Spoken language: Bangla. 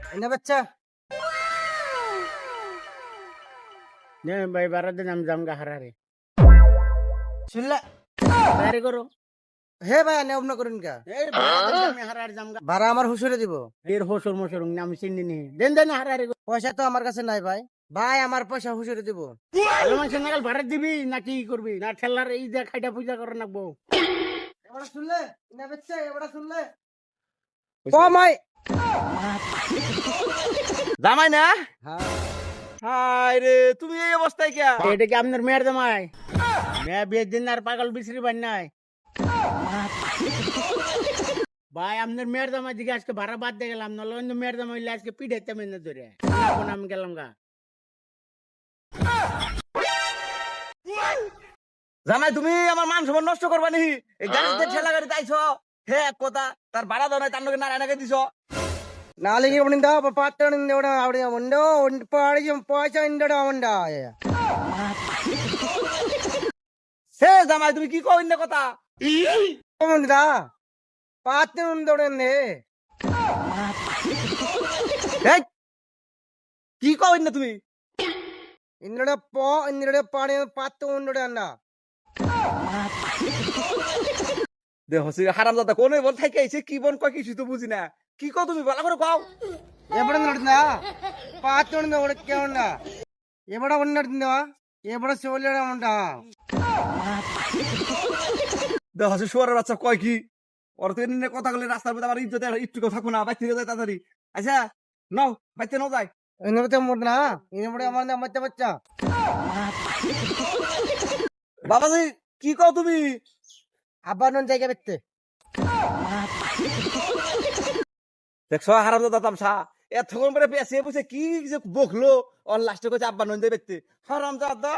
এনে বাচ্চা নে ভাই বারাতে নাম জামগা হারারে শুনলা হারারে করো হে ভাই আনে অন্য করুন কা এই বারাতে আমি হারার জামগা ভাড়া আমার হুসুরে দিব এর হোসর মশর নাম চিনি নি দেন দেন হারারে পয়সা তো আমার কাছে নাই ভাই ভাই আমার পয়সা হুসুরে দিব ভালো মানুষের নাগাল ভাড়া দিবি না কি করবি না ঠেলার এই যে খাইটা পূজা করে নাকবো এবারে শুনলে এনে বাচ্চা এবারে শুনলে কমাই জামাই না হ্যাঁ হায় রে তুমি এই অবস্থায় কে এটা কি আপনার মেয়ের জামাই মেয়ে বিয়ের দিন আর পাগল বিছরি বান নাই ভাই আপনার মেয়ের জামাই দিকে আজকে ভাড়া বাদ দিয়ে গেলাম নাহলে অন্য মেয়ের জামাই হইলে আজকে পিঠাইতে মেনে ধরে এখন আমি গেলাম গা জামাই তুমি আমার মান সম্মান নষ্ট করবা নি এই গাড়িতে ঠেলা গাড়িতে আইছো হে এক কথা তার ভাড়া দাও নাই তার নাকি নারায়ণকে দিছো నాలుగు ఉండిందా పాత్ర ఉందా ఆవిడ ఉండో పాడి పోయా ఇండో ఉండా হে জামাই তুমি কি কও ইন্না কথা ఉందా పాత్ర ఉందోడండి এই, কি কও ইন্না তুমি ఇంద్రుడే పాడే పాత్ర ఉండడు అన్న দেখো সে হারাম দাদা কোনে বল থাকে আইছে কি বন কয় কিছু তো বুঝি না কি কও তুমি ভালো করে কও ఎప్పుడు నడుతుందా పాత్ర ఉందా ఉడకే ఉండా ఎప్పుడ ఉన్నడుతుందా ఎప్పుడ సోలేడా ఉంటా দেখো সে শুয়ারের বাচ্চা কয় কি ওর তো এনে কথা বলে রাস্তার মধ্যে আমার ইজ্জত একটু থাকবো না বাইতে যায় তাড়াতাড়ি আচ্ছা নাও বাইতে নাও যায় ఎన్నడితే ముడుతున్నా ఎప్పుడు ఏమన్నా మచ్చ మచ్చ বাবাজি কি কও তুমি అబ్బా నుంచి জায়গা పెడితే দেখছো হারাম দাদা তামসা এতক্ষণ পরে পেছে বুঝে কি যে বকলো ওর লাস্টে কইছে আব্বা নন্দে বেতে হারাম দাদা